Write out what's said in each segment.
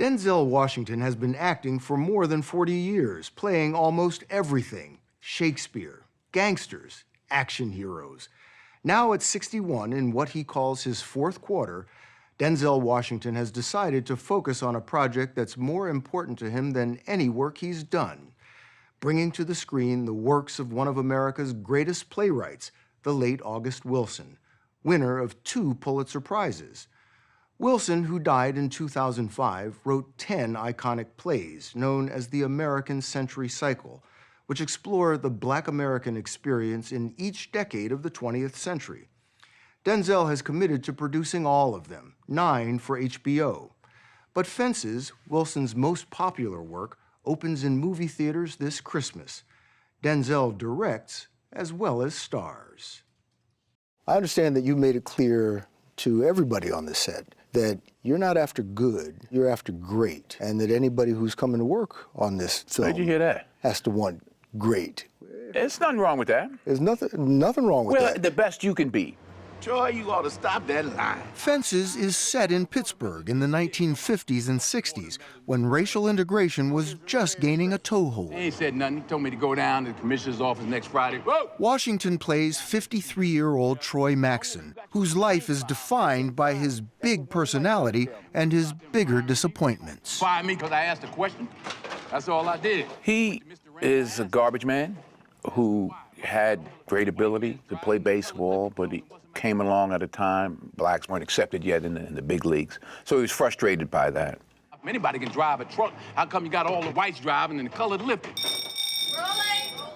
Denzel Washington has been acting for more than 40 years, playing almost everything: Shakespeare, gangsters, action heroes. Now at 61, in what he calls his fourth quarter, Denzel Washington has decided to focus on a project that's more important to him than any work he's done: bringing to the screen the works of one of America's greatest playwrights, the late August Wilson, winner of 2 Pulitzer Prizes. Wilson, who died in 2005, wrote 10 iconic plays known as the American Century Cycle, which explore the Black American experience in each decade of the 20th century. Denzel has committed to producing all of them, 9 for HBO. But Fences, Wilson's most popular work, opens in movie theaters this Christmas. Denzel directs as well as stars. I understand that you made it clear to everybody on the set that you're not after good, you're after great, and that anybody who's coming to work on this film Where'd you hear that? has to want great. There's nothing wrong with that. There's nothing wrong with that. The best you can be. Troy, you ought to stop that line. Fences is set in Pittsburgh in the 1950s and 60s, when racial integration was just gaining a toehold. He ain't said nothing. He told me to go down to the commissioner's office next Friday. Whoa! Washington plays 53-year-old Troy Maxson, whose life is defined by his big personality and his bigger disappointments. Fire me because I asked a question. That's all I did. He is a garbage man who had great ability to play baseball, but he came along at a time blacks weren't accepted yet in the big leagues. So he was frustrated by that. If anybody can drive a truck, how come you got all the whites driving and the colored lifting?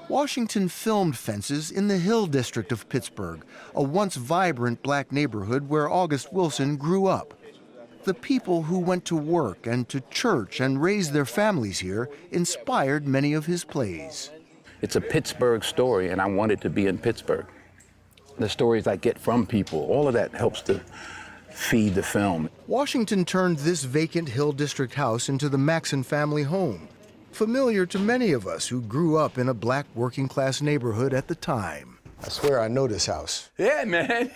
Washington filmed Fences in the Hill District of Pittsburgh, a once vibrant black neighborhood where August Wilson grew up. The people who went to work and to church and raised their families here inspired many of his plays. It's a Pittsburgh story, and I wanted to be in Pittsburgh. The stories I get from people, all of that helps to feed the film. Washington turned this vacant Hill District house into the Maxson family home, familiar to many of us who grew up in a black working-class neighborhood at the time. I swear I know this house. Yeah, man.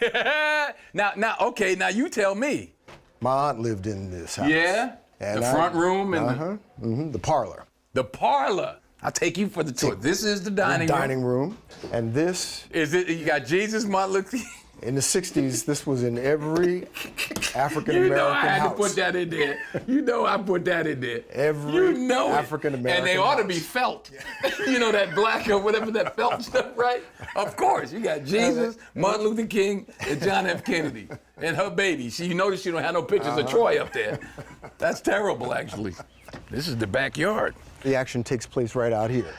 Now you tell me. My aunt lived in this house. Yeah? And the front room and the parlor. The parlor. I'll take you for the tour. This is the dining room. And this... Is it, you got Jesus, Martin Luther King? In the 60s, this was in every African-American house. You know I had to put that in there. You know I put that in there. Every African-American And they ought to be house. felt. You know, that black or whatever, that felt stuff, right? Of course. You got Jesus, Martin Luther King, and John F. Kennedy. And her baby. You notice you don't have no pictures of Troy up there. That's terrible, actually. This is the backyard. The action takes place right out here.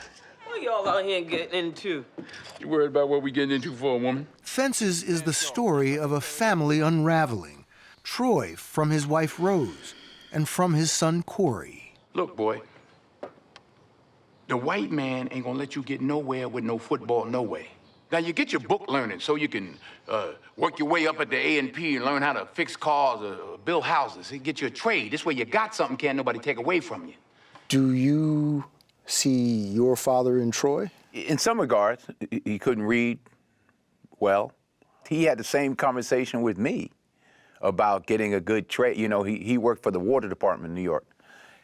What y'all out here getting into? You worried about what we getting into for a woman? Fences is the story of a family unraveling. Troy from his wife Rose, and from his son Corey. Look, boy, the white man ain't gonna let you get nowhere with no football, no way. Now, you get your book learning so you can work your way up at the A&P and learn how to fix cars or build houses. You get your trade. This way you got something can't nobody take away from you. Do you see your father in Troy? In some regards, he couldn't read well. He had the same conversation with me about getting a good trade. You know, he worked for the water department in New York,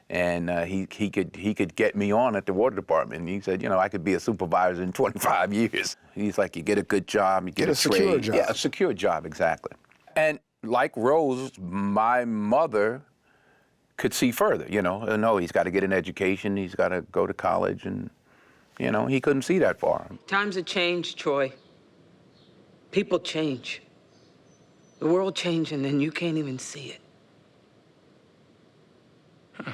and he could get me on at the water department. And he said, you know, I could be a supervisor in 25 years. He's like, you get a good job, you get a trade. Secure job. Yeah, a secure job, exactly. And like Rose, my mother could see further, you know. No, he's got to get an education, he's got to go to college, and, you know, he couldn't see that far. Times have changed, Troy. People change. The world changing, and you can't even see it. Huh.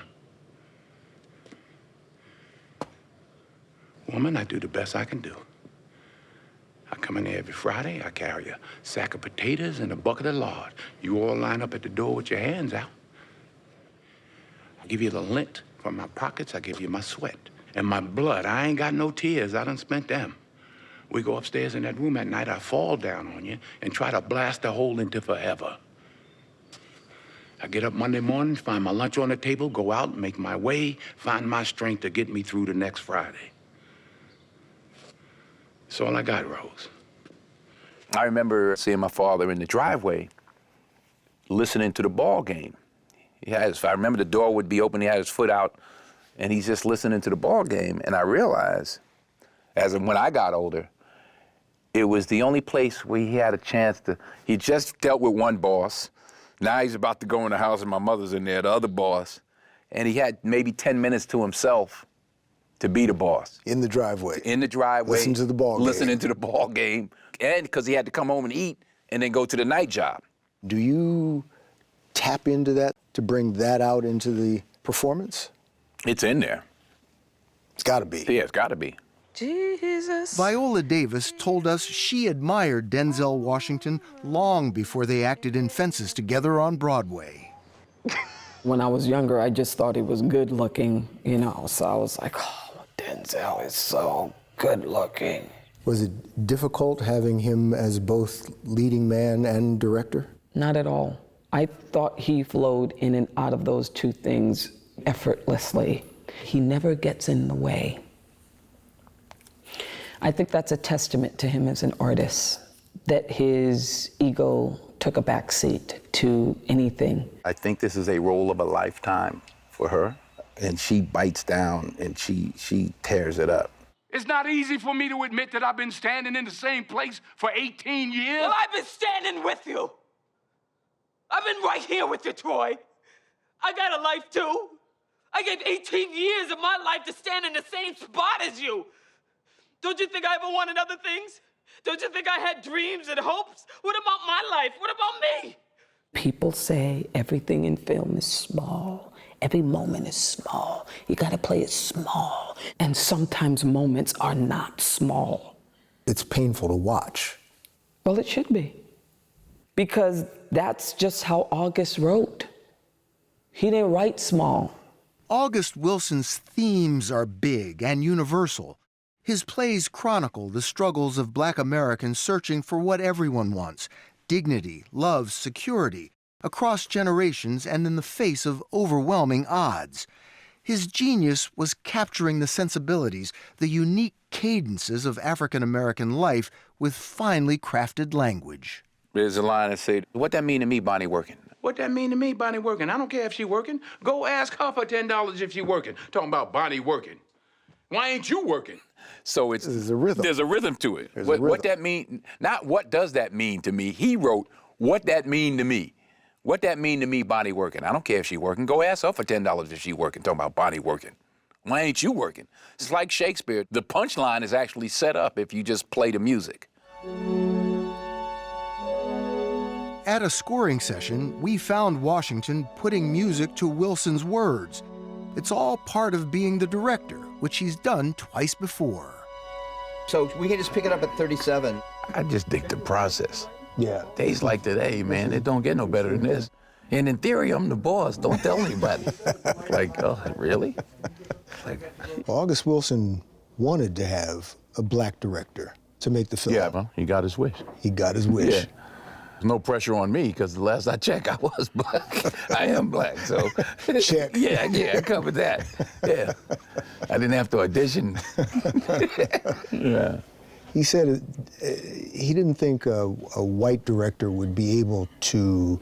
Woman, I do the best I can do. I come in there every Friday, I carry a sack of potatoes and a bucket of lard. You all line up at the door with your hands out. I give you the lint from my pockets, I give you my sweat. And my blood, I ain't got no tears, I done spent them. We go upstairs in that room at night, I fall down on you and try to blast a hole into forever. I get up Monday morning, find my lunch on the table, go out, make my way, find my strength to get me through the next Friday. That's all I got, Rose. I remember seeing my father in the driveway listening to the ball game. I remember the door would be open, he had his foot out, and he's just listening to the ball game. And I realized, when I got older, it was the only place where he had a chance to, he just dealt with one boss. Now he's about to go in the house and my mother's in there, the other boss. And he had maybe 10 minutes to himself to be the boss. In the driveway. In the driveway. Listen to the ball game. Listening to the ball game. And because he had to come home and eat and then go to the night job. Do you tap into that to bring that out into the performance? It's in there. It's got to be. Yeah, it's got to be. Jesus. Viola Davis told us she admired Denzel Washington long before they acted in Fences together on Broadway. When I was younger, I just thought he was good looking, you know, so I was like, oh, Denzel is so good looking. Was it difficult having him as both leading man and director? Not at all. I thought he flowed in and out of those two things effortlessly. He never gets in the way. I think that's a testament to him as an artist, that his ego took a back seat to anything. I think this is a role of a lifetime for her, and she bites down and she tears it up. It's not easy for me to admit that I've been standing in the same place for 18 years. Well, I've been standing with you. I've been right here with you, Troy. I got a life too. I gave 18 years of my life to stand in the same spot as you. Don't you think I ever wanted other things? Don't you think I had dreams and hopes? What about my life? What about me? People say everything in film is small. Every moment is small. You gotta play it small. And sometimes moments are not small. It's painful to watch. Well, it should be. Because that's just how August wrote. He didn't write small. August Wilson's themes are big and universal. His plays chronicle the struggles of Black Americans searching for what everyone wants: dignity, love, security, across generations and in the face of overwhelming odds. His genius was capturing the sensibilities, the unique cadences of African American life with finely crafted language. There's a line that says, what that mean to me, Bonnie working? What that mean to me, Bonnie working? I don't care if she working. Go ask her for $10 if she working. Talking about Bonnie working. Why ain't you working? So There's a rhythm. There's a rhythm to it. There's a rhythm. What that mean, not what does that mean to me. He wrote, what that mean to me. What that mean to me, Bonnie working. I don't care if she working. Go ask her for $10 if she working. Talking about Bonnie working. Why ain't you working? It's like Shakespeare. The punchline is actually set up if you just play the music. At a scoring session, we found Washington putting music to Wilson's words. It's all part of being the director, which he's done twice before. So we can just pick it up at 37. I just dig the process. Yeah. Days like today, man, it don't get no better than this. And in theory, I'm the boss. Don't tell anybody. Like, oh, really? Like, August Wilson wanted to have a black director to make the film. yeah, well, he got his wish. He got his wish. Yeah. There's no pressure on me because the last I checked, I was black. I am black, so. Check. Yeah, I covered that. Yeah. I didn't have to audition. Yeah. He said he didn't think a white director would be able to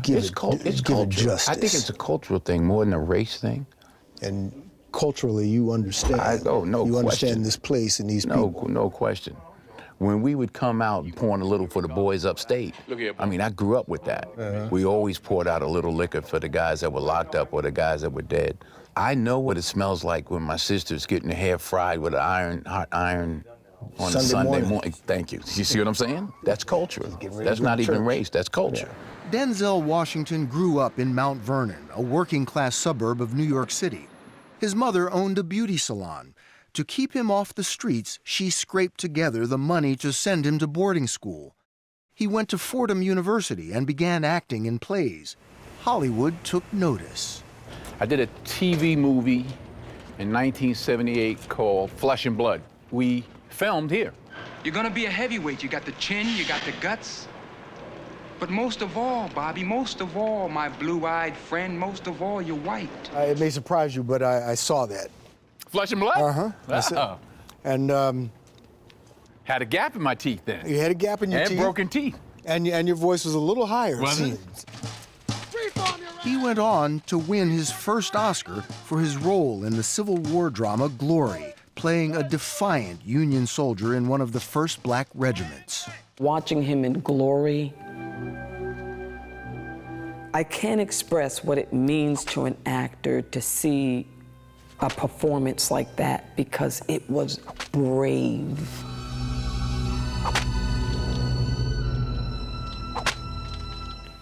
give It's it cultural. justice. I think it's a cultural thing more than a race thing. And culturally, you understand. no You question. understand this place and these people. No question. When we would come out pouring a little for the boys upstate, Look here, I mean, I grew up with that. We always poured out a little liquor for the guys that were locked up or the guys that were dead. I know what it smells like when my sister's getting her hair fried with an hot iron on a Sunday morning. Thank you. You see what I'm saying? That's culture. That's not even race, that's culture. Denzel Washington grew up in Mount Vernon, a working-class suburb of New York City. His mother owned a beauty salon. To keep him off the streets, she scraped together the money to send him to boarding school. He went to Fordham University and began acting in plays. Hollywood took notice. I did a TV movie in 1978 called Flesh and Blood. We filmed here. You're gonna be a heavyweight. You got the chin, you got the guts. But most of all, Bobby, most of all, my blue-eyed friend, most of all, you're white. It may surprise you, but I saw that. Flesh and Blood? Uh-huh. That's it. And Had a gap in my teeth then. you had a gap in your and teeth. broken teeth. And your voice was a little higher, it Wasn't it? seems. He went on to win his first Oscar for his role in the Civil War drama Glory, playing a defiant Union soldier in one of the first black regiments. Watching him in Glory, I can't express what it means to an actor to see a performance like that, because it was brave.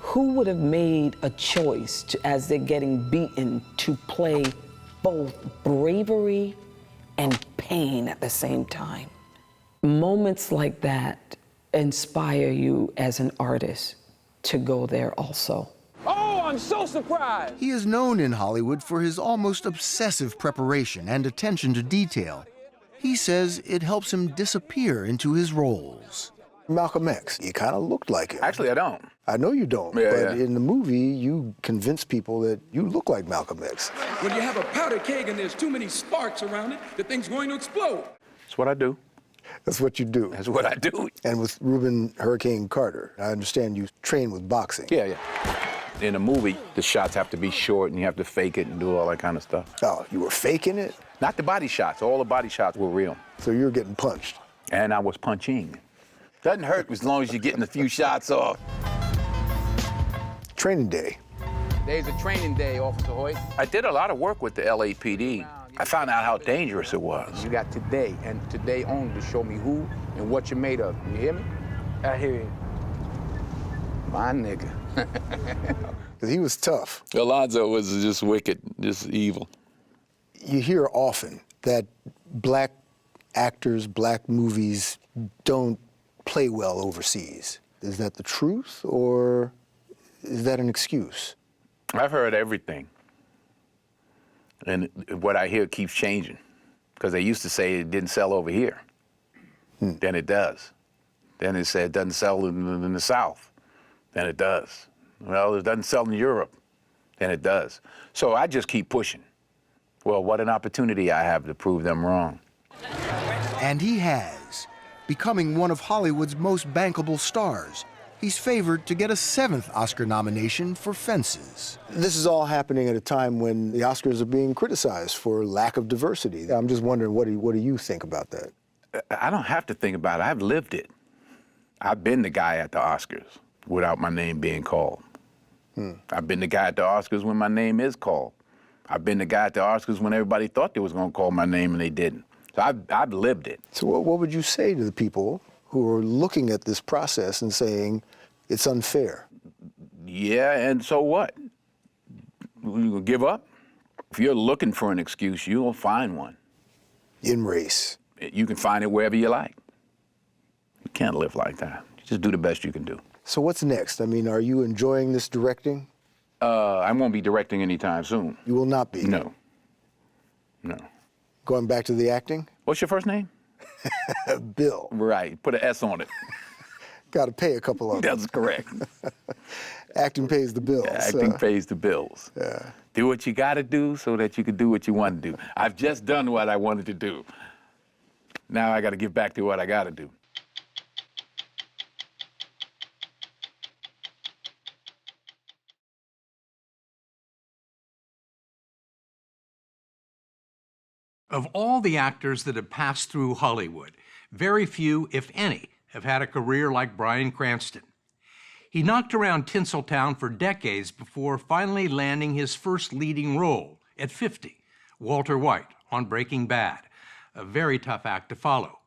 Who would have made a choice to, as they're getting beaten, to play both bravery and pain at the same time? Moments like that inspire you as an artist to go there also. Oh, I'm so surprised! He is known in Hollywood for his almost obsessive preparation and attention to detail. He says it helps him disappear into his roles. Malcolm X, you kind of looked like him. Actually, I don't. I know you don't, Yeah, but yeah. in the movie, you convince people that you look like Malcolm X. When you have a powder keg and there's too many sparks around it, the thing's going to explode. That's what I do. That's what you do. That's what I do. And with Reuben Hurricane Carter, I understand you train with boxing. Yeah, yeah. In a movie, the shots have to be short and you have to fake it and do all that kind of stuff. Oh, you were faking it? Not the body shots. All the body shots were real. So you were getting punched? And I was punching. Doesn't hurt as long as you're getting a few shots off. Training day. There's a training day, Officer Hoyt. I did a lot of work with the LAPD. I found out how dangerous it was. You got today, and today only, to show me who and what you're made of. You hear me? I hear you. My nigga. Because he was tough. Alonzo was just wicked, just evil. You hear often that black actors, black movies don't play well overseas. Is that the truth, or is that an excuse? I've heard everything. And what I hear keeps changing. Because they used to say it didn't sell over here. Then it does. Then it said it doesn't sell in the South. Then it does. Well, it doesn't sell in Europe. Then it does. So I just keep pushing. Well, what an opportunity I have to prove them wrong. And he has, becoming one of Hollywood's most bankable stars. He's favored to get a 7th Oscar nomination for Fences. This is all happening at a time when the Oscars are being criticized for lack of diversity. I'm just wondering, what do you think about that? I don't have to think about it. I've lived it. I've been the guy at the Oscars without my name being called. I've been the guy at the Oscars when my name is called. I've been the guy at the Oscars when everybody thought they was going to call my name and they didn't. So I've lived it. So what would you say to the people who are looking at this process and saying it's unfair? Yeah, and so what? You gonna give up? If you're looking for an excuse, you'll find one. In race. You can find it wherever you like. You can't live like that. You just do the best you can do. So what's next? I mean, are you enjoying this directing? I won't be directing anytime soon. You will not be? No. No. Going back to the acting? What's your first name? Bill. Right, put an S on it. Got to pay a couple of them. That's correct. Acting pays the bills. Acting pays the bills. Yeah. Do what you gotta do so that you can do what you want to do. I've just done what I wanted to do. Now I gotta get back to what I gotta do. Of all the actors that have passed through Hollywood, very few, if any, have had a career like Bryan Cranston. He knocked around Tinseltown for decades before finally landing his first leading role at 50, Walter White on Breaking Bad, a very tough act to follow.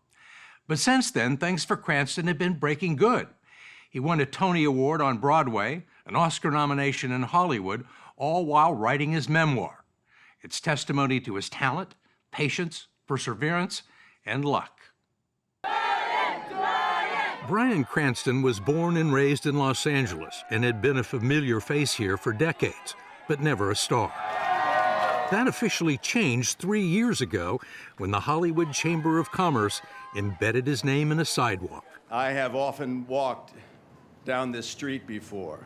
But since then, things for Cranston have been breaking good. He won a Tony Award on Broadway, an Oscar nomination in Hollywood, all while writing his memoir. It's testimony to his talent, patience, perseverance, and luck. Bryan Cranston was born and raised in Los Angeles and had been a familiar face here for decades, but never a star. That officially changed 3 years ago when the Hollywood Chamber of Commerce embedded his name in a sidewalk. I have often walked down this street before,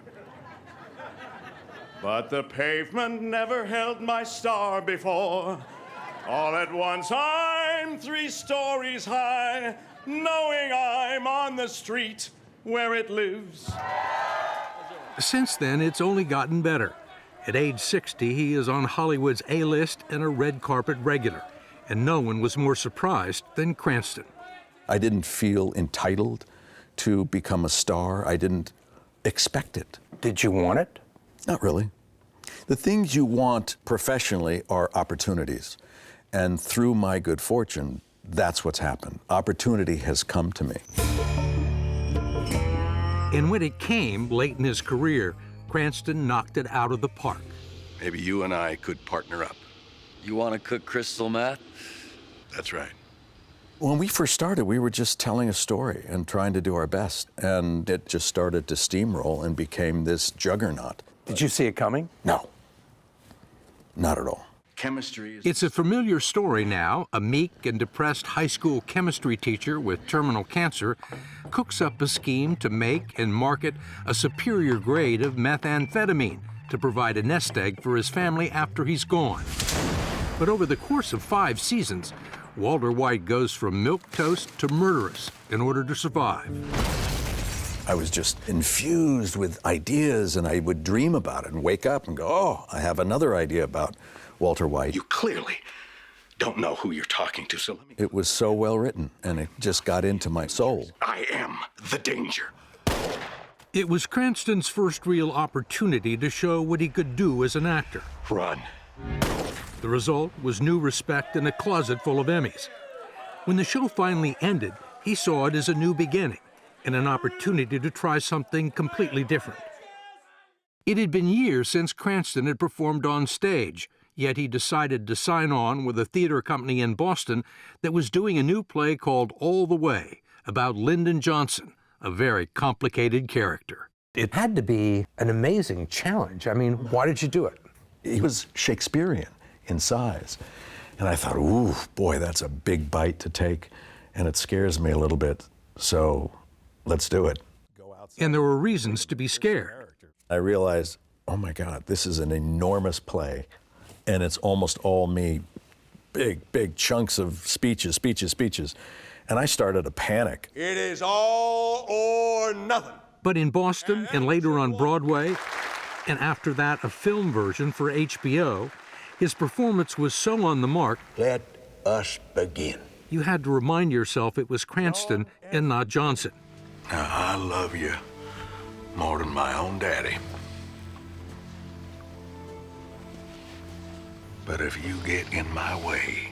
but the pavement never held my star before. All at once I'm 3 stories high, knowing I'm on the street where it lives. Since then, it's only gotten better. At age 60, he is on Hollywood's A-list and a red carpet regular, and no one was more surprised than Cranston. I didn't feel entitled to become a star. I didn't expect it. Did you want it? Not really. The things you want professionally are opportunities. And through my good fortune, that's what's happened. Opportunity has come to me. And when it came late in his career, Cranston knocked it out of the park. Maybe you and I could partner up. You want to cook crystal meth? That's right. When we first started, we were just telling a story and trying to do our best. And it just started to steamroll and became this juggernaut. Did you see it coming? No, not at all. Chemistry is... It's a familiar story now. A meek and depressed high school chemistry teacher with terminal cancer cooks up a scheme to make and market a superior grade of methamphetamine to provide a nest egg for his family after he's gone. But over the course of 5 seasons, Walter White goes from milquetoast to murderous in order to survive. I was just infused with ideas, and I would dream about it and wake up and go, oh, I have another idea about Walter White. You clearly don't know who you're talking to, so let me... It was so well written, and it just got into my soul. I am the danger. It was Cranston's first real opportunity to show what he could do as an actor. Run. The result was new respect and a closet full of Emmys. When the show finally ended, he saw it as a new beginning and an opportunity to try something completely different. It had been years since Cranston had performed on stage, yet he decided to sign on with a theater company in Boston that was doing a new play called All the Way about Lyndon Johnson, a very complicated character. It had to be an amazing challenge. I mean, why did you do it? He was Shakespearean in size. And I thought, ooh, boy, that's a big bite to take, and it scares me a little bit, so let's do it. And there were reasons to be scared. I realized, oh my God, this is an enormous play, and it's almost all me, big chunks of speeches. And I started to panic. It is all or nothing. But in Boston and later on Broadway, and after that a film version for HBO, his performance was so on the mark, Let us begin. you had to remind yourself it was Cranston and not Johnson. Now, I love you more than my own daddy. But if you get in my way,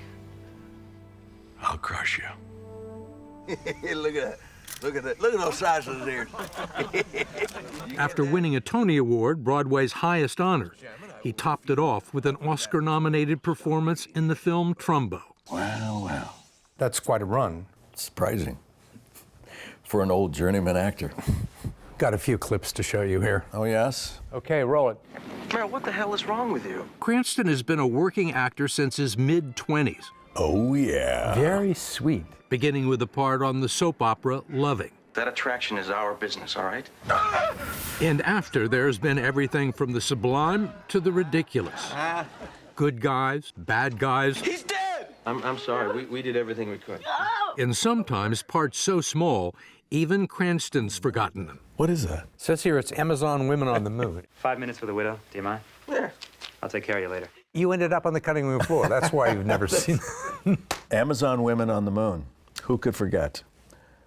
I'll crush you. Look at that. Look at that. Look at those sizes there. After winning a Tony Award, Broadway's highest honor, he topped it off with an Oscar-nominated performance in the film Trumbo. Well. That's quite a run. Surprising for an old journeyman actor. Got a few clips to show you here. Oh, yes? Okay, roll it. Meryl, what the hell is wrong with you? Cranston has been a working actor since his mid-20s. Oh, yeah. Very sweet. Beginning with a part on the soap opera Loving. That attraction is our business, all right? And after, there's been everything from the sublime to the ridiculous. Good guys, bad guys. He's dead! I'm sorry. We did everything we could. And sometimes parts so small, even Cranston's forgotten them. What is that? Says here it's Amazon Women on the Moon. 5 minutes for the widow. Do you mind? Yeah. I'll take care of you later. You ended up on the cutting room floor. That's why you've never seen Amazon Women on the Moon. Who could forget?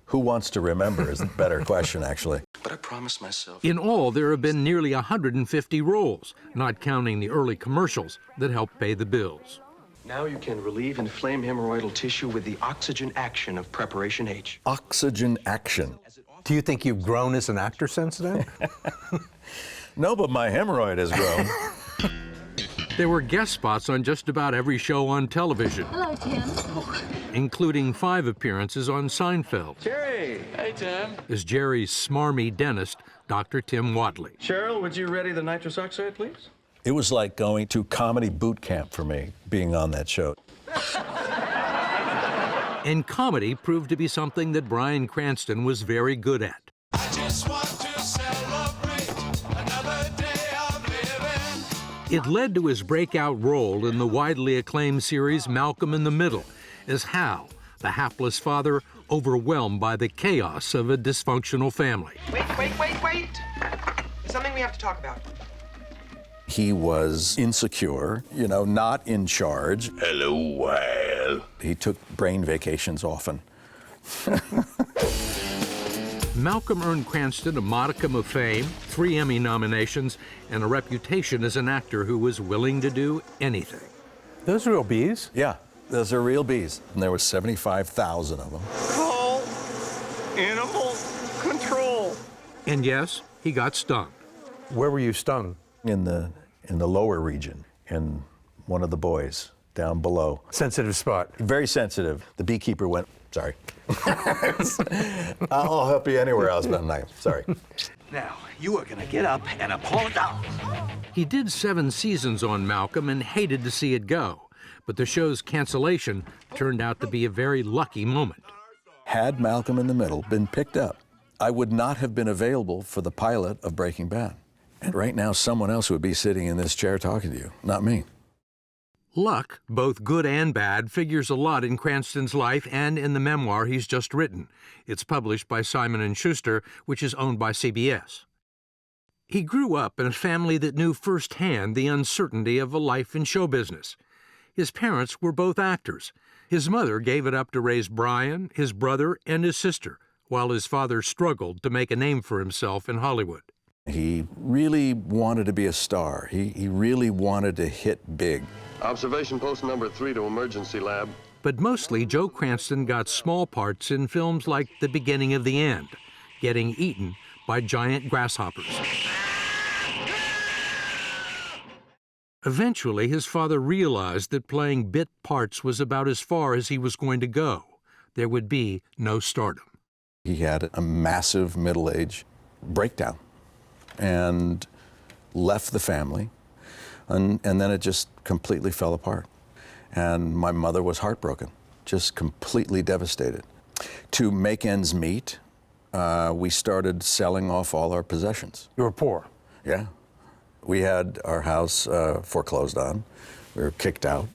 Who wants to remember is a better question, actually. But I promised myself. In all, there have been nearly 150 roles, not counting the early commercials that helped pay the bills. Now you can relieve inflamed hemorrhoidal tissue with the oxygen action of Preparation H. Oxygen action. Do you think you've grown as an actor since then? No, but my hemorrhoid has grown. There were guest spots on just about every show on television. Hello, Tim. Including 5 appearances on Seinfeld. Jerry. Hey, Tim. As Jerry's smarmy dentist, Dr. Tim Watley. Cheryl, would you ready the nitrous oxide, please? It was like going to comedy boot camp for me, being on that show. And comedy proved to be something that Bryan Cranston was very good at. I just want to celebrate another day of living. It led to his breakout role in the widely acclaimed series Malcolm in the Middle as Hal, the hapless father overwhelmed by the chaos of a dysfunctional family. Wait. There's something we have to talk about. He was insecure, you know, not in charge. Hello, Wild. He took brain vacations often. Malcolm earned Cranston a modicum of fame, 3 Emmy nominations, and a reputation as an actor who was willing to do anything. Those are real bees? Yeah, those are real bees. And there were 75,000 of them. Call animal control. And yes, he got stung. Where were you stung? In the lower region, in one of the boys down below. Sensitive spot. Very sensitive. The beekeeper went, sorry. I'll help you anywhere else, but no, sorry. Now, you are gonna get up and apologize. He did 7 seasons on Malcolm and hated to see it go, but the show's cancellation turned out to be a very lucky moment. Had Malcolm in the Middle been picked up, I would not have been available for the pilot of Breaking Bad. And right now, someone else would be sitting in this chair talking to you, not me. Luck, both good and bad, figures a lot in Cranston's life and in the memoir he's just written. It's published by Simon & Schuster, which is owned by CBS. He grew up in a family that knew firsthand the uncertainty of a life in show business. His parents were both actors. His mother gave it up to raise Bryan, his brother, and his sister, while his father struggled to make a name for himself in Hollywood. He really wanted to be a star. He really wanted to hit big. Observation post number 3 to emergency lab. But mostly, Joe Cranston got small parts in films like The Beginning of the End, getting eaten by giant grasshoppers. Eventually, his father realized that playing bit parts was about as far as he was going to go. There would be no stardom. He had a massive middle-age breakdown and left the family, and then it just completely fell apart. And my mother was heartbroken, just completely devastated. To make ends meet, we started selling off all our possessions. You were poor? Yeah. We had our house foreclosed on. We were kicked out.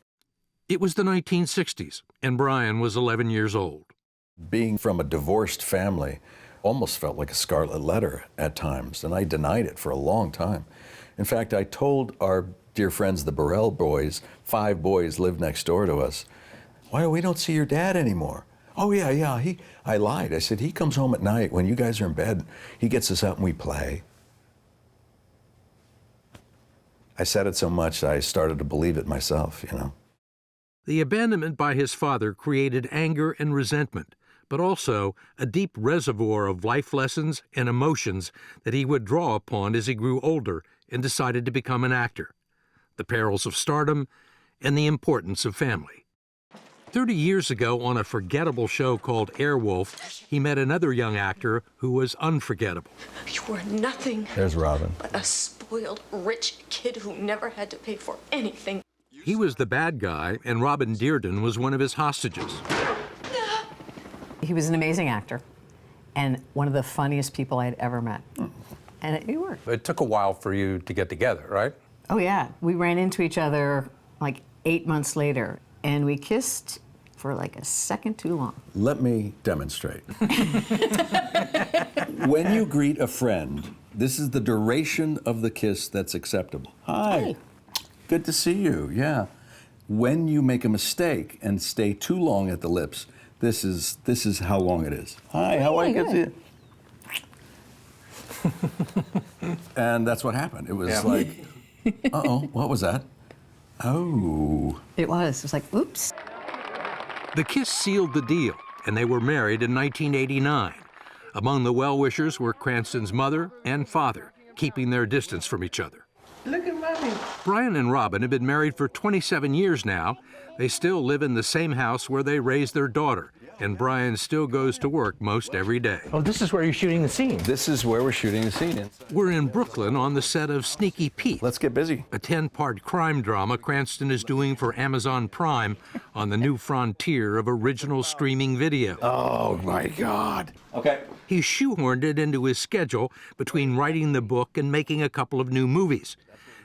It was the 1960s, and Bryan was 11 years old. Being from a divorced family almost felt like a scarlet letter at times, and I denied it for a long time. In fact, I told our dear friends, the Burrell boys, 5 boys lived next door to us, why we don't see your dad anymore? Oh, yeah, I lied. I said, he comes home at night when you guys are in bed. He gets us up and we play. I said it so much, I started to believe it myself, you know. The abandonment by his father created anger and resentment, but also a deep reservoir of life lessons and emotions that he would draw upon as he grew older and decided to become an actor. The perils of stardom and the importance of family. 30 years ago, on a forgettable show called Airwolf, he met another young actor who was unforgettable. You were nothing There's Robin. but a spoiled, rich kid who never had to pay for anything. He was the bad guy, and Robin Dearden was one of his hostages. He was an amazing actor and one of the funniest people I'd ever met. And it worked. It took a while for you to get together, right? Oh, yeah. We ran into each other like 8 months later, and we kissed for like a second too long. Let me demonstrate. When you greet a friend, this is the duration of the kiss that's acceptable. Hi. Good to see you, yeah. When you make a mistake and stay too long at the lips, this is how long it is. Hi, how are you? Good to see you. And that's what happened. It was like, uh-oh, what was that? Oh. It was like, oops. The kiss sealed the deal, and they were married in 1989. Among the well-wishers were Cranston's mother and father, keeping their distance from each other. Look at Mommy. Bryan and Robin have been married for 27 years now. They still live in the same house where they raised their daughter, and Bryan still goes to work most every day. Oh, this is where you're shooting the scene. This is where we're shooting the scene. We're in Brooklyn on the set of Sneaky Pete. Let's get busy. A 10-part crime drama Cranston is doing for Amazon Prime on the new frontier of original streaming video. Oh, my God. Okay. He shoehorned it into his schedule between writing the book and making a couple of new movies.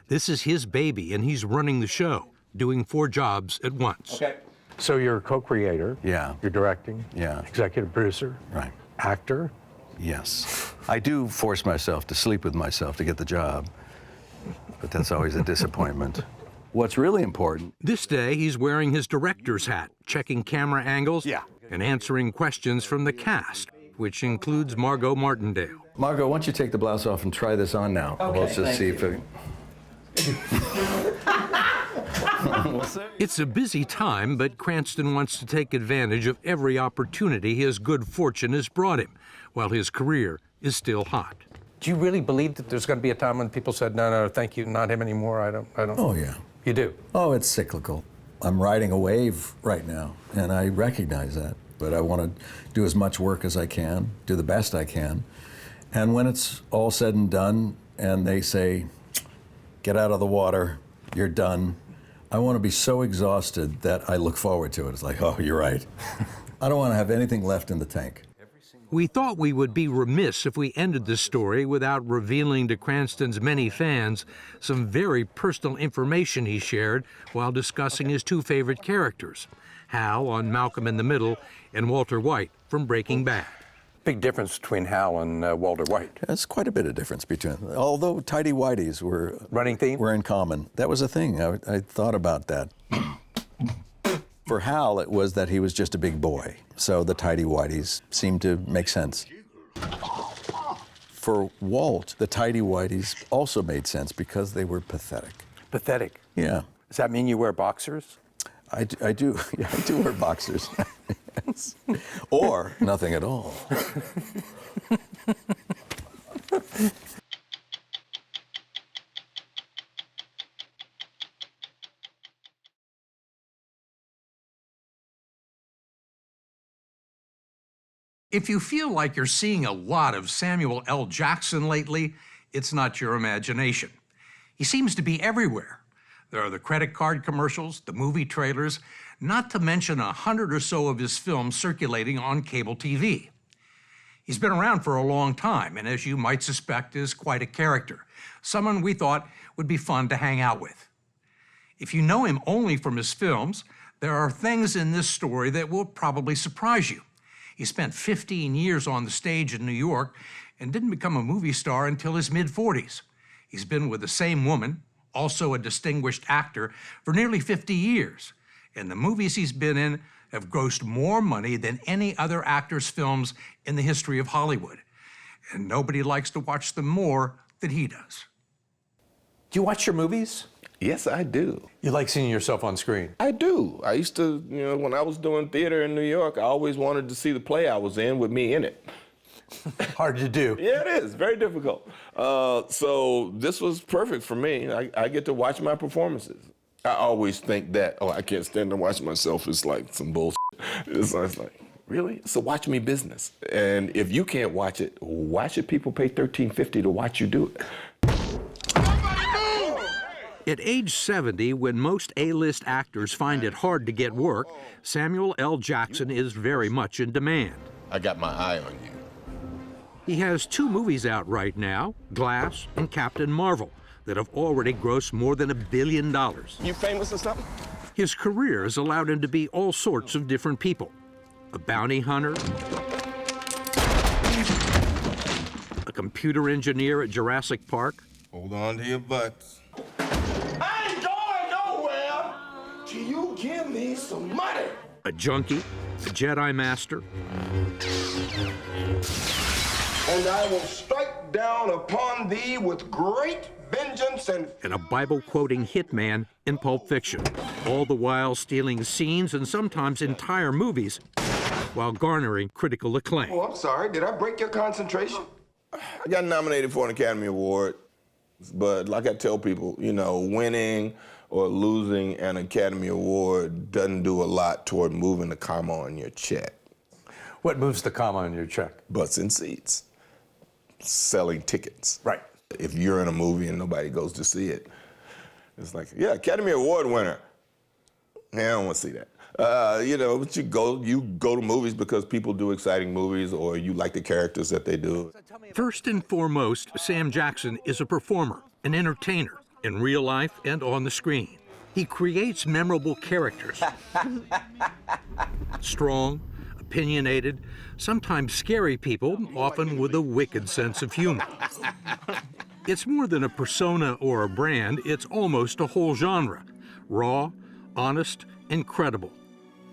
This is his baby, and he's running the show, doing 4 jobs at once. Okay. So you're a co-creator. Yeah. You're directing. Yeah. Executive producer. Right. Actor. Yes. I do force myself to sleep with myself to get the job. but that's always a disappointment. What's really important... This day, he's wearing his director's hat, checking camera angles and answering questions from the cast, which includes Margot Martindale. Margot, why don't you take the blouse off and try this on now? Okay, Let's just see if it... It's a busy time, but Cranston wants to take advantage of every opportunity his good fortune has brought him, while his career is still hot. Do you really believe that there's going to be a time when people said, no, no, thank you, not him anymore? I don't. Oh, yeah. You do? Oh, it's cyclical. I'm riding a wave right now, and I recognize that. But I want to do as much work as I can, do the best I can. And when it's all said and done, and they say, get out of the water, you're done, I want to be so exhausted that I look forward to it. It's like, oh, you're right. I don't want to have anything left in the tank. We thought we would be remiss if we ended the story without revealing to Cranston's many fans some very personal information he shared while discussing his two favorite characters, Hal on Malcolm in the Middle and Walter White from Breaking Bad. Big difference between Hal and Walter White. There's quite a bit of difference between, although tighty whities were running theme. Were in common. That was a thing. I thought about that. For Hal, it was that he was just a big boy, so the tighty whities seemed to make sense. For Walt, the tighty whities also made sense because they were pathetic. Pathetic? Yeah. Does that mean you wear boxers? I do. Yeah, I do wear boxers. Yes. Or nothing at all. If you feel like you're seeing a lot of Samuel L. Jackson lately, it's not your imagination. He seems to be everywhere. There are the credit card commercials, the movie trailers, not to mention 100 or so of his films circulating on cable TV. He's been around for a long time, and as you might suspect, is quite a character, someone we thought would be fun to hang out with. If you know him only from his films, there are things in this story that will probably surprise you. He spent 15 years on the stage in New York and didn't become a movie star until his mid-40s. He's been with the same woman, also a distinguished actor, for nearly 50 years. And the movies he's been in have grossed more money than any other actor's films in the history of Hollywood. And nobody likes to watch them more than he does. Do you watch your movies? Yes, I do. You like seeing yourself on screen? I do. I used to, when I was doing theater in New York, I always wanted to see the play I was in with me in it. Hard to do. Yeah, it is. Very difficult. So this was perfect for me. I get to watch my performances. I always think that, I can't stand to watch myself. It's like some bullshit. It's like, really? It's a watch me business. And if you can't watch it, why should people pay $13.50 to watch you do it? At age 70, when most A-list actors find it hard to get work, Samuel L. Jackson is very much in demand. I got my eye on you. He has two movies out right now, Glass and Captain Marvel, that have already grossed more than $1 billion. You famous or something? His career has allowed him to be all sorts of different people. A bounty hunter, a computer engineer at Jurassic Park. Hold on to your butts. I ain't going nowhere till you give me some money. A junkie, a Jedi Master. And I will strike down upon thee with great vengeance and a Bible-quoting hitman in Pulp Fiction, all the while stealing scenes and sometimes entire movies while garnering critical acclaim. Oh, I'm sorry. Did I break your concentration? I got nominated for an Academy Award, but like I tell people, winning or losing an Academy Award doesn't do a lot toward moving the comma on your check. What moves the comma on your check? Butts and seats. Selling tickets. Right. If you're in a movie and nobody goes to see it, it's like, yeah, Academy Award winner. Yeah, I don't want to see that. But you go to movies because people do exciting movies or you like the characters that they do. First and foremost, Sam Jackson is a performer, an entertainer, in real life and on the screen. He creates memorable characters. Strong, opinionated, sometimes scary people, often with a wicked sense of humor. It's more than a persona or a brand, it's almost a whole genre. Raw, honest, and credible.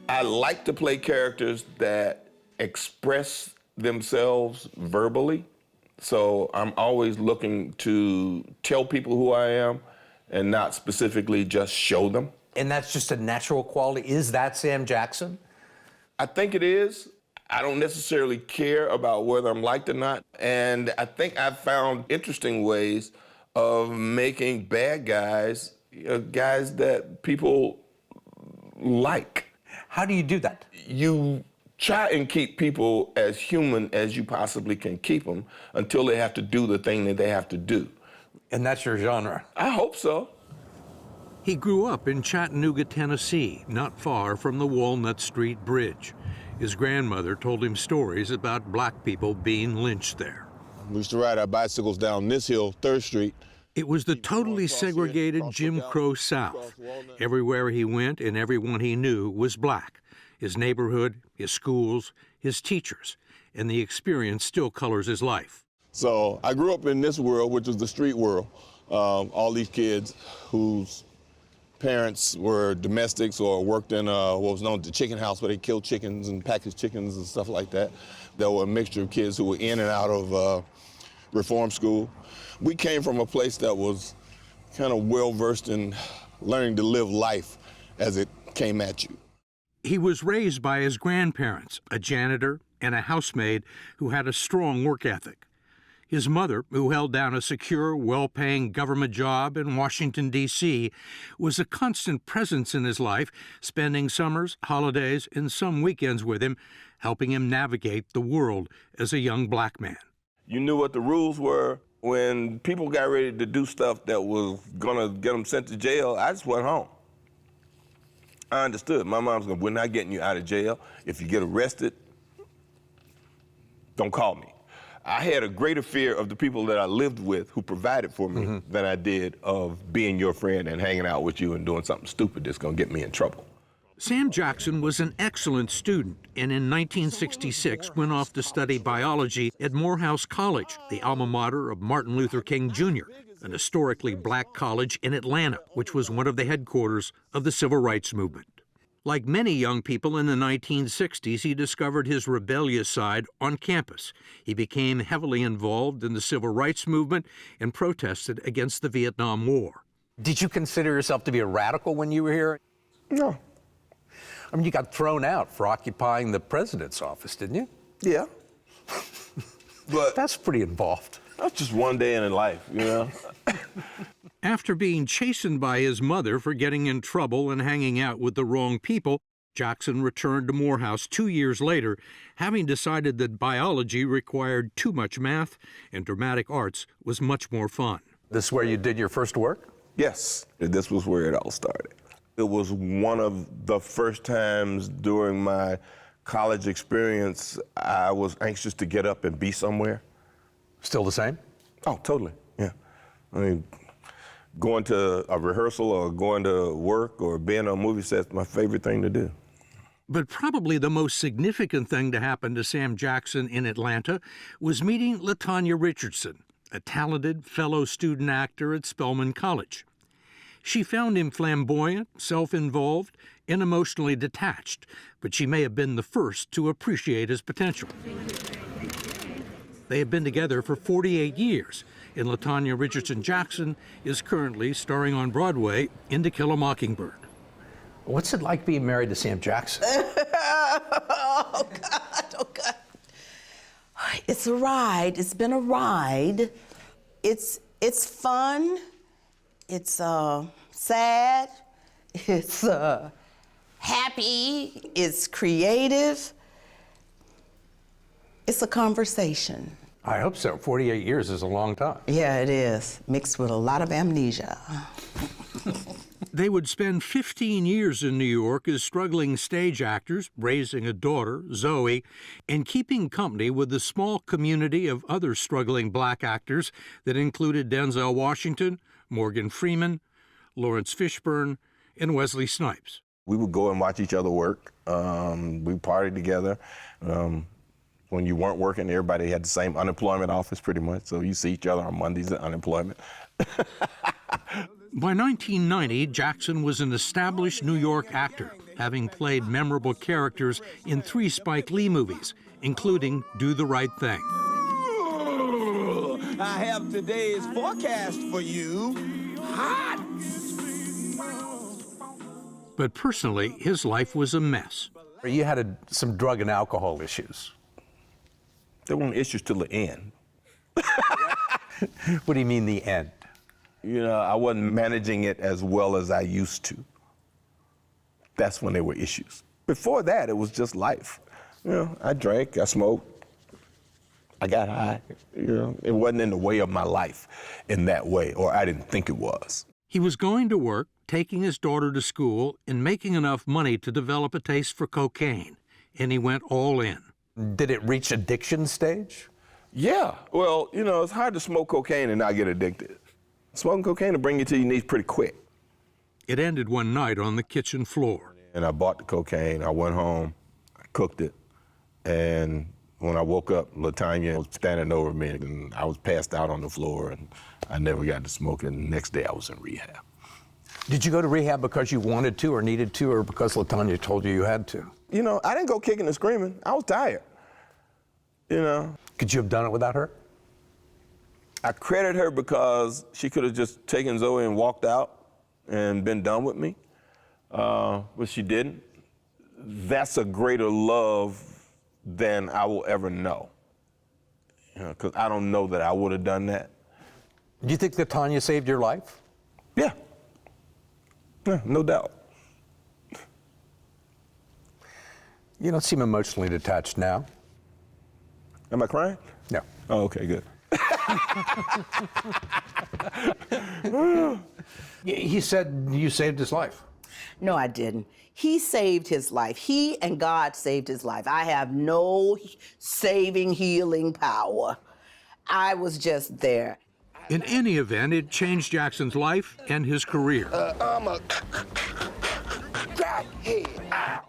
I like to play characters that express themselves verbally. So I'm always looking to tell people who I am and not specifically just show them. And that's just a natural quality. Is that Sam Jackson? I think it is. I don't necessarily care about whether I'm liked or not. And I think I've found interesting ways of making bad guys, guys that people like. How do you do that? You try and keep people as human as you possibly can keep them until they have to do the thing that they have to do. And that's your genre? I hope so. He grew up in Chattanooga, Tennessee, not far from the Walnut Street Bridge. His grandmother told him stories about black people being lynched there. We used to ride our bicycles down this hill, 3rd Street. It was the totally segregated Jim Crow South. Everywhere he went and everyone he knew was black. His neighborhood, his schools, his teachers, and the experience still colors his life. So I grew up in this world, which was the street world. All these kids whose parents were domestics or worked in what was known as the chicken house, where they killed chickens and packaged chickens and stuff like that. There were a mixture of kids who were in and out of reform school. We came from a place that was kind of well-versed in learning to live life as it came at you. He was raised by his grandparents, a janitor and a housemaid who had a strong work ethic. His mother, who held down a secure, well-paying government job in Washington, D.C., was a constant presence in his life, spending summers, holidays, and some weekends with him, helping him navigate the world as a young black man. You knew what the rules were. When people got ready to do stuff that was gonna get them sent to jail, I just went home. I understood. My mom's going, we're not getting you out of jail. If you get arrested, don't call me. I had a greater fear of the people that I lived with who provided for me than I did of being your friend and hanging out with you and doing something stupid that's going to get me in trouble. Sam Jackson was an excellent student and in 1966 went off to study biology at Morehouse College, the alma mater of Martin Luther King Jr., an historically black college in Atlanta, which was one of the headquarters of the Civil Rights Movement. Like many young people in the 1960s, he discovered his rebellious side on campus. He became heavily involved in the Civil Rights Movement and protested against the Vietnam War. Did you consider yourself to be a radical when you were here? No. I mean, you got thrown out for occupying the president's office, didn't you? Yeah. But that's pretty involved. That's just one day in life, you know? After being chastened by his mother for getting in trouble and hanging out with the wrong people, Jackson returned to Morehouse 2 years later, having decided that biology required too much math and dramatic arts was much more fun. This is where you did your first work? Yes, this was where it all started. It was one of the first times during my college experience I was anxious to get up and be somewhere. Still the same? Oh, totally, yeah. I mean, going to a rehearsal or going to work or being on a movie set is my favorite thing to do. But probably the most significant thing to happen to Sam Jackson in Atlanta was meeting LaTanya Richardson, a talented fellow student actor at Spelman College. She found him flamboyant, self-involved, and emotionally detached, but she may have been the first to appreciate his potential. They have been together for 48 years, and LaTanya Richardson Jackson is currently starring on Broadway in To Kill a Mockingbird. What's it like being married to Sam Jackson? Oh, God, oh, God. It's a ride. It's been a ride. It's fun. It's sad. It's happy. It's creative. It's a conversation. I hope so. 48 years is a long time. Yeah, it is. Mixed with a lot of amnesia. They would spend 15 years in New York as struggling stage actors, raising a daughter, Zoe, and keeping company with the small community of other struggling black actors that included Denzel Washington, Morgan Freeman, Lawrence Fishburne, and Wesley Snipes. We would go and watch each other work. We partied together. When you weren't working, everybody had the same unemployment office pretty much, so you see each other on Mondays at unemployment. By 1990, Jackson was an established New York actor, having played memorable characters in 3 Spike Lee movies, including Do the Right Thing. I have today's forecast for you. Hot! But personally, his life was a mess. You had some drug and alcohol issues. There weren't issues till the end. What do you mean the end? You know, I wasn't managing it as well as I used to. That's when there were issues. Before that, it was just life. You know, I drank, I smoked, I got high. You know, it wasn't in the way of my life in that way, or I didn't think it was. He was going to work, taking his daughter to school, and making enough money to develop a taste for cocaine, and he went all in. Did it reach addiction stage? Yeah, well, you know, it's hard to smoke cocaine and not get addicted. Smoking cocaine will bring you to your knees pretty quick. It ended one night on the kitchen floor. And I bought the cocaine, I went home, I cooked it, and when I woke up, LaTanya was standing over me, and I was passed out on the floor, and I never got to smoke, and the next day I was in rehab. Did you go to rehab because you wanted to or needed to, or because LaTanya told you you had to? You know, I didn't go kicking and screaming. I was tired, you know. Could you have done it without her? I credit her because she could have just taken Zoe and walked out and been done with me, but she didn't. That's a greater love than I will ever know, you know, because I don't know that I would have done that. Do you think that Tanya saved your life? Yeah, no doubt. You don't seem emotionally detached now. Am I crying? No. Oh, okay, good. He said you saved his life. No, I didn't. He saved his life. He and God saved his life. I have no saving, healing power. I was just there. In any event, it changed Jackson's life and his career. I'm a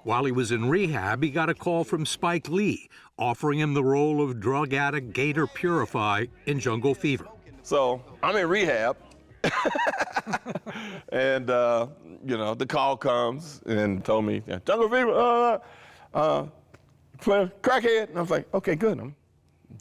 While he was in rehab, he got a call from Spike Lee, offering him the role of drug addict Gator Purify in Jungle Fever. So I'm in rehab, and you know, the call comes and told me, Jungle Fever, crackhead. And I was like, okay, good. I'm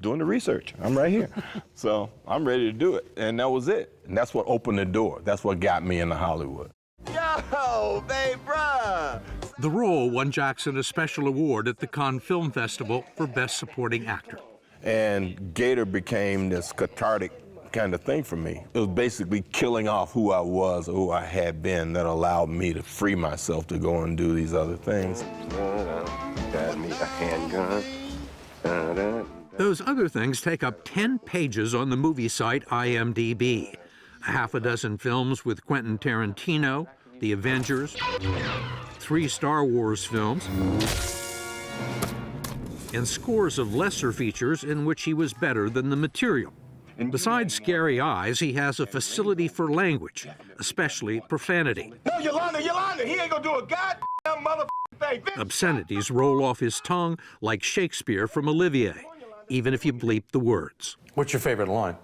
doing the research. I'm right here. So I'm ready to do it. And that was it. And that's what opened the door. That's what got me into Hollywood. Yo, babe, bruh. The role won Jackson a special award at the Cannes Film Festival for Best Supporting Actor. And Gator became this cathartic kind of thing for me. It was basically killing off who I was or who I had been that allowed me to free myself to go and do these other things. Got me a handgun. Those other things take up 10 pages on the movie site IMDb. A half a dozen films with Quentin Tarantino, The Avengers, 3 Star Wars films, and scores of lesser features in which he was better than the material. Besides scary eyes, he has a facility for language, especially profanity. No, Yolanda, he ain't gonna do a goddamn motherfucking thing. Obscenities roll off his tongue like Shakespeare from Olivier, even if you bleep the words. What's your favorite line?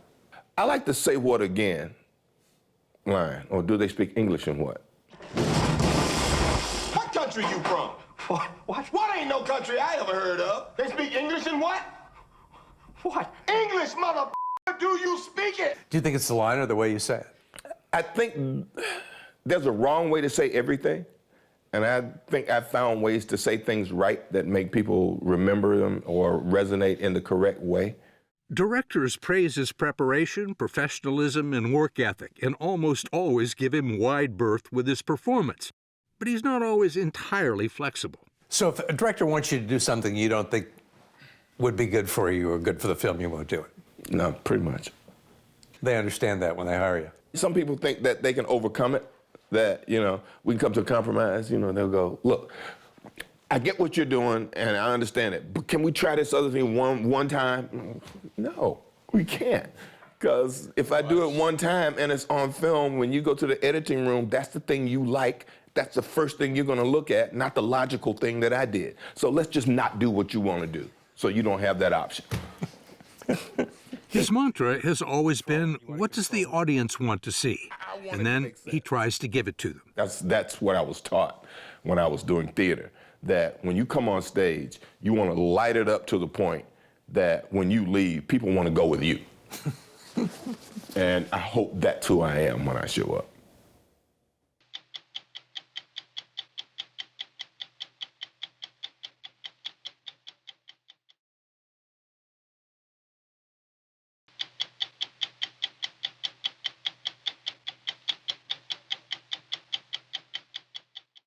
I like to say what again line, or do they speak English and what? What country you from? What ain't no country I ever heard of? They speak English and what? What? English, mother. Do you speak it? Do you think it's the line or the way you say it? I think there's a wrong way to say everything, and I think I found ways to say things right that make people remember them or resonate in the correct way. Directors praise his preparation, professionalism, and work ethic, and almost always give him wide berth with his performance. But he's not always entirely flexible. So if a director wants you to do something you don't think would be good for you or good for the film, you won't do it? No, pretty much. They understand that when they hire you. Some people think that they can overcome it, that, you know, we can come to a compromise, you know, they'll go, look, I get what you're doing and I understand it, but can we try this other thing one time? No, we can't. Because if I do it one time and it's on film, when you go to the editing room, that's the thing you like. That's the first thing you're gonna look at, not the logical thing that I did. So let's just not do what you wanna do. So you don't have that option. His mantra has always been, what does the audience want to see? And then he tries to give it to them. That's what I was taught when I was doing theater, that when you come on stage, you want to light it up to the point that when you leave, people want to go with you. And I hope that's who I am when I show up.